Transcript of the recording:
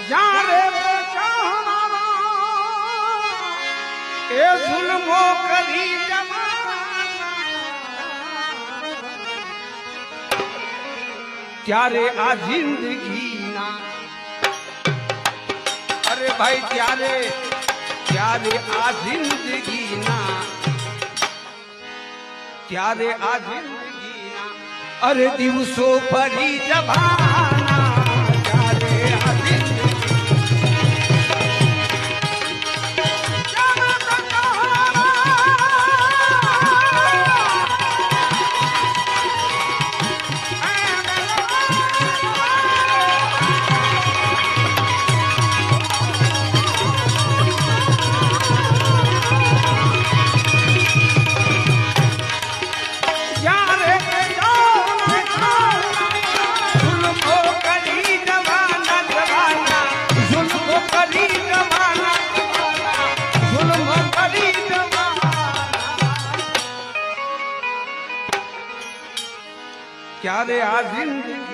જ્યારે બચાવનારા એ જુલ્મો કરી ત્યારે આ જિંદગીના અરે ભાઈ ત્યારે આ જિંદગીના ત્યારે આ જિંદગીના અરે દિવસો ફરી જવાના ત્યારે આ ક્યારે આ જિંદગી